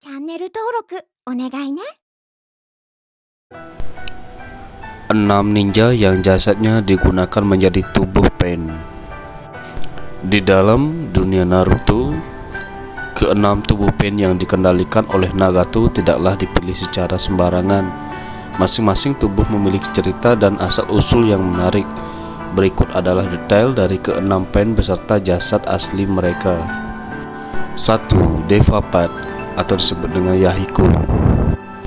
チャンネル登録お願いね。 6 ninja yang jasadnya digunakan menjadi tubuh Pain. Di dalam dunia Naruto, keenam tubuh Pain yang dikendalikan oleh Nagato tidaklah dipilih secara sembarangan. Masing-masing tubuh memiliki cerita dan asal-usul yang menarik. Berikut adalah detail dari keenam Pain beserta jasad asli mereka. 1. Deva Path atau disebut dengan Yahiko.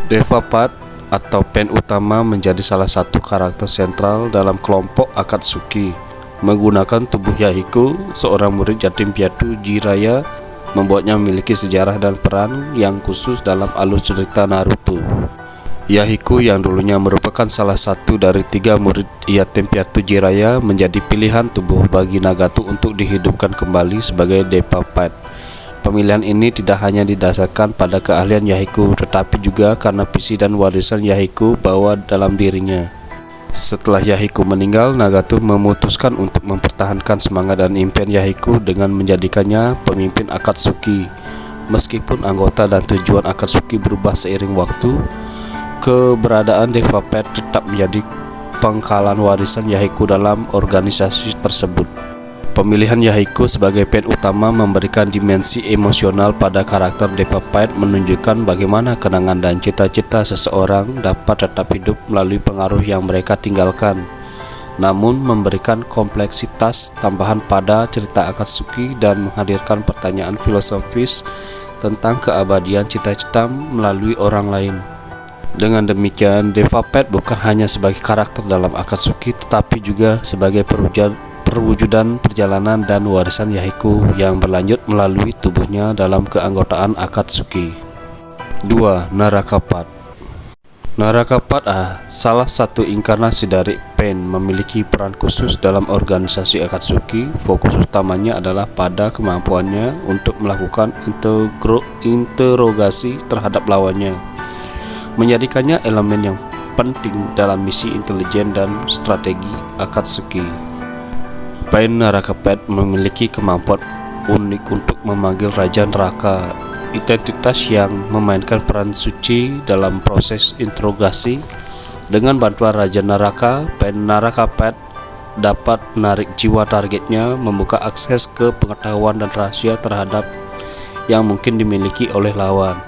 Deva Path atau Pain utama menjadi salah satu karakter sentral dalam kelompok Akatsuki. Menggunakan tubuh Yahiko, seorang murid yatim piatu Jiraiya, membuatnya memiliki sejarah dan peran yang khusus dalam alur cerita Naruto. Yahiko yang dulunya merupakan salah satu dari 3 murid yatim piatu Jiraiya menjadi pilihan tubuh bagi Nagato untuk dihidupkan kembali sebagai Deva Path. Pemilihan ini tidak hanya didasarkan pada keahlian Yahiko, tetapi juga karena visi dan warisan Yahiko bawa dalam dirinya. Setelah Yahiko meninggal, Nagato memutuskan untuk mempertahankan semangat dan impian Yahiko dengan menjadikannya pemimpin Akatsuki. Meskipun anggota dan tujuan Akatsuki berubah seiring waktu, keberadaan Deva Path tetap menjadi pangkalan warisan Yahiko dalam organisasi tersebut. Pemilihan Yahiko sebagai Pain utama memberikan dimensi emosional pada karakter Deva Path, menunjukkan bagaimana kenangan dan cita-cita seseorang dapat tetap hidup melalui pengaruh yang mereka tinggalkan, namun memberikan kompleksitas tambahan pada cerita Akatsuki dan menghadirkan pertanyaan filosofis tentang keabadian cita-cita melalui orang lain. Dengan demikian, Deva Path bukan hanya sebagai karakter dalam Akatsuki, tetapi juga sebagai perwujudan perjalanan dan warisan Yahiko yang berlanjut melalui tubuhnya dalam keanggotaan Akatsuki. 2. Naraka Path. Naraka Path salah satu inkarnasi dari Pain, memiliki peran khusus dalam organisasi Akatsuki. Fokus utamanya adalah pada kemampuannya untuk melakukan interogasi terhadap lawannya, menjadikannya elemen yang penting dalam misi intelijen dan strategi Akatsuki. Pain Naraka Path memiliki kemampuan unik untuk memanggil Raja Neraka, identitas yang memainkan peran suci dalam proses interogasi. Dengan bantuan Raja Neraka, Pain Naraka Path dapat menarik jiwa targetnya, membuka akses ke pengetahuan dan rahasia terhadap yang mungkin dimiliki oleh lawan.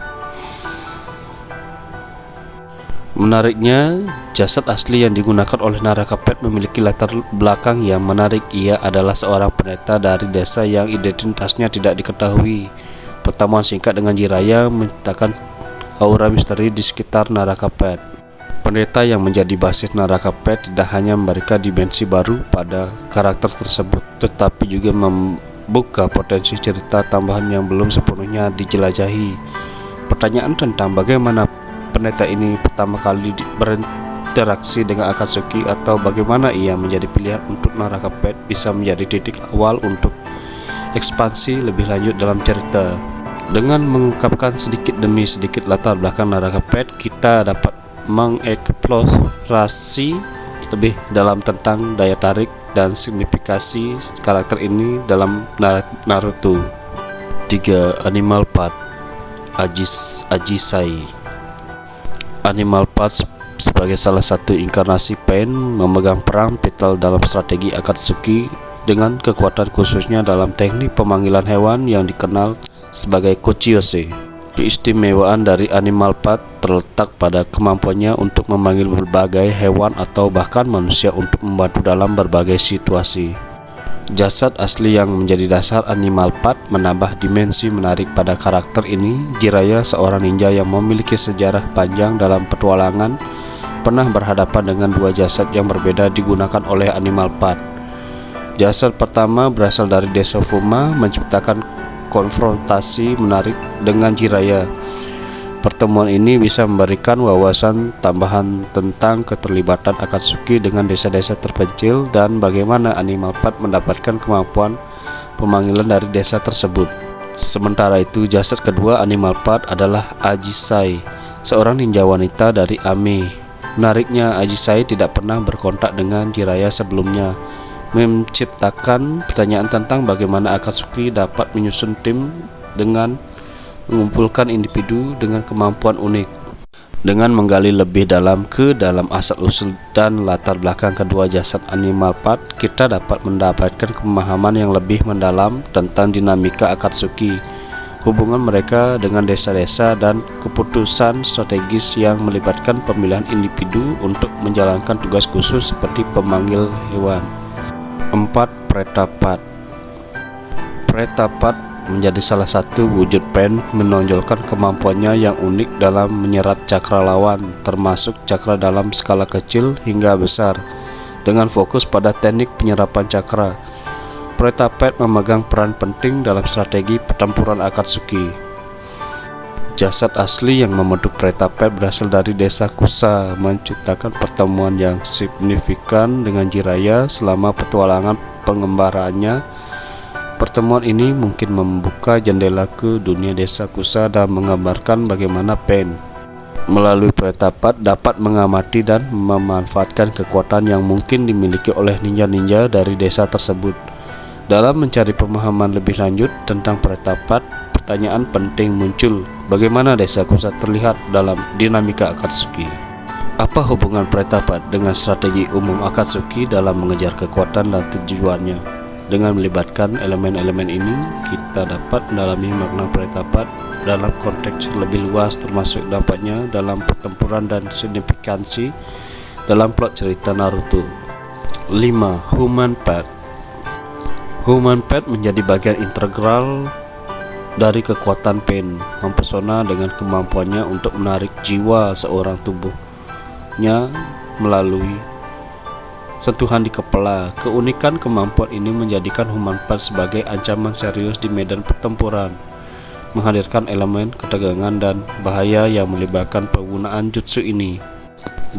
Menariknya, jasad asli yang digunakan oleh Naraka Path memiliki latar belakang yang menarik. Ia adalah seorang pendeta dari desa yang identitasnya tidak diketahui. Pertemuan singkat dengan Jiraiya menciptakan aura misteri di sekitar Naraka Path. Pendeta yang menjadi basis Naraka Path tidak hanya memberikan dimensi baru pada karakter tersebut, tetapi juga membuka potensi cerita tambahan yang belum sepenuhnya dijelajahi. Pertanyaan tentang bagaimana pendeta ini pertama kali berinteraksi dengan Akatsuki, atau bagaimana ia menjadi pilihan untuk Naraka Path, bisa menjadi titik awal untuk ekspansi lebih lanjut dalam cerita. Dengan mengungkapkan sedikit demi sedikit latar belakang Naraka Path, kita dapat mengeksplorasi lebih dalam tentang daya tarik dan signifikasi karakter ini dalam Naruto. 3. Animal Path. Ajisai. Animal Path sebagai salah satu inkarnasi Pain memegang peran vital dalam strategi Akatsuki dengan kekuatan khususnya dalam teknik pemanggilan hewan yang dikenal sebagai Kochiyose. Keistimewaan dari Animal Path terletak pada kemampuannya untuk memanggil berbagai hewan atau bahkan manusia untuk membantu dalam berbagai situasi. Jasad asli yang menjadi dasar Animal Path menambah dimensi menarik pada karakter ini. Jiraiya, seorang ninja yang memiliki sejarah panjang dalam petualangan, pernah berhadapan dengan 2 jasad yang berbeda digunakan oleh Animal Path. Jasad pertama berasal dari desa Fuma, menciptakan konfrontasi menarik dengan Jiraiya. Pertemuan ini bisa memberikan wawasan tambahan tentang keterlibatan Akatsuki dengan desa-desa terpencil dan bagaimana Animal Path mendapatkan kemampuan pemanggilan dari desa tersebut. Sementara itu, jasad kedua Animal Path adalah Ajisai, seorang ninja wanita dari Ame. Menariknya, Ajisai tidak pernah berkontak dengan Jiraiya sebelumnya, menciptakan pertanyaan tentang bagaimana Akatsuki dapat menyusun tim dengan mengumpulkan individu dengan kemampuan unik. Dengan menggali lebih dalam ke dalam asal-usul dan latar belakang kedua jasad animal part, kita dapat mendapatkan pemahaman yang lebih mendalam tentang dinamika Akatsuki, hubungan mereka dengan desa-desa, dan keputusan strategis yang melibatkan pemilihan individu untuk menjalankan tugas khusus seperti pemanggil hewan. 4. Pretapat. Pretapat menjadi salah satu wujud pen, menonjolkan kemampuannya yang unik dalam menyerap cakra lawan, termasuk cakra dalam skala kecil hingga besar, dengan fokus pada teknik penyerapan cakra. Pretapat memegang peran penting dalam strategi pertempuran Akatsuki. Jasad asli yang membentuk Pretapat berasal dari desa Kusa, menciptakan pertemuan yang signifikan dengan Jiraiya selama petualangan pengembaraannya. Pertemuan ini mungkin membuka jendela ke dunia desa Kusa dan menggambarkan bagaimana pen melalui Pretapat dapat mengamati dan memanfaatkan kekuatan yang mungkin dimiliki oleh ninja-ninja dari desa tersebut. Dalam mencari pemahaman lebih lanjut tentang Pretapat, pertanyaan penting muncul: bagaimana desa Kusa terlihat dalam dinamika Akatsuki? Apa hubungan Pretapat dengan strategi umum Akatsuki dalam mengejar kekuatan dan tujuannya? Dengan melibatkan elemen-elemen ini, kita dapat mendalami makna Pretapat dalam konteks lebih luas, termasuk dampaknya dalam pertempuran dan signifikansi dalam plot cerita Naruto. 5. Human Pet. Human Pet menjadi bagian integral dari kekuatan pen, mempesona dengan kemampuannya untuk menarik jiwa seorang tubuhnya melalui sentuhan di kepala. Keunikan kemampuan ini menjadikan Human Pet sebagai ancaman serius di medan pertempuran, menghadirkan elemen ketegangan dan bahaya yang melibatkan penggunaan jutsu ini.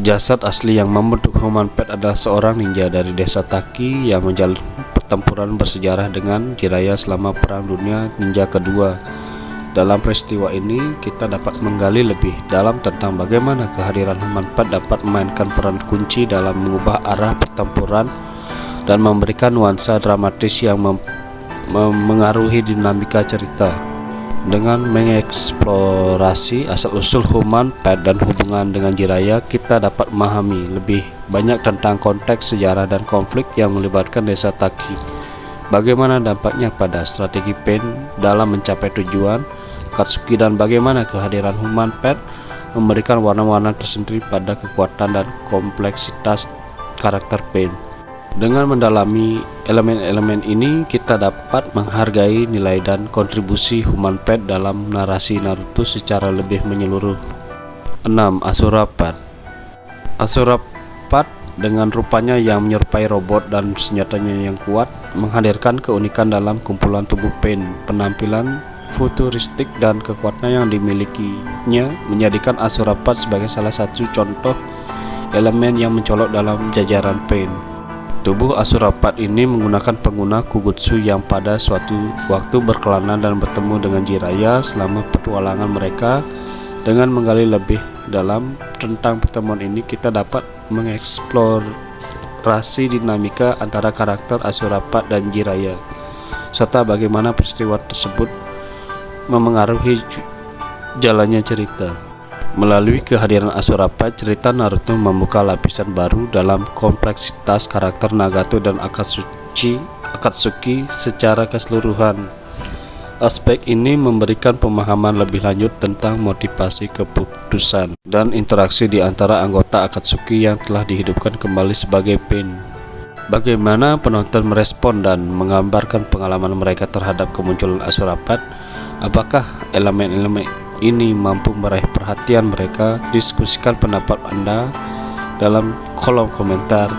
Jasad asli yang membentuk Human Pet adalah seorang ninja dari desa Taki yang menjalani pertempuran bersejarah dengan Jiraiya selama Perang Dunia Ninja Kedua. Dalam peristiwa ini, kita dapat menggali lebih dalam tentang bagaimana kehadiran Human Pet dapat memainkan peran kunci dalam mengubah arah pertempuran dan memberikan nuansa dramatis yang mengaruhi dinamika cerita. Dengan mengeksplorasi asal-usul Human Pet dan hubungan dengan Jiraiya, kita dapat memahami lebih banyak tentang konteks sejarah dan konflik yang melibatkan desa Taki. Bagaimana dampaknya pada strategi pen dalam mencapai tujuan Akatsuki, dan bagaimana kehadiran Human Pet memberikan warna-warna tersendiri pada kekuatan dan kompleksitas karakter pen. Dengan mendalami elemen-elemen ini, kita dapat menghargai nilai dan kontribusi Human Pet dalam narasi Naruto secara lebih menyeluruh. 6. Asura Pet. Asura Pet dengan rupanya yang menyerupai robot dan senjatanya yang kuat, menghadirkan keunikan dalam kumpulan tubuh pen. Penampilan futuristik dan kekuatan yang dimilikinya menjadikan Asura Pet sebagai salah satu contoh elemen yang mencolok dalam jajaran pen. Tubuh Asura Pet ini menggunakan pengguna Kugutsu yang pada suatu waktu berkelana dan bertemu dengan Jiraiya selama petualangan mereka. Dengan menggali lebih dalam tentang pertemuan ini, kita dapat mengeksplorasi dinamika antara karakter Asura Pet dan Jiraiya, serta bagaimana peristiwa tersebut memengaruhi jalannya cerita. Melalui kehadiran Asura Pet, cerita Naruto membuka lapisan baru dalam kompleksitas karakter Nagato dan Akatsuki secara keseluruhan. Aspek ini memberikan pemahaman lebih lanjut tentang motivasi keputusan dan interaksi di antara anggota Akatsuki yang telah dihidupkan kembali sebagai pen. Bagaimana penonton merespon dan menggambarkan pengalaman mereka terhadap kemunculan Asura Pet? Apakah elemen-elemen ini mampu meraih perhatian mereka? Diskusikan pendapat Anda dalam kolom komentar.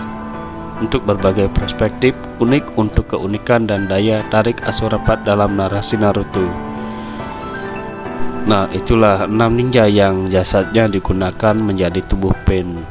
Untuk berbagai perspektif unik untuk keunikan dan daya tarik Asura Pet dalam narasi Naruto. Nah, itulah 6 ninja yang jasadnya digunakan menjadi tubuh pen.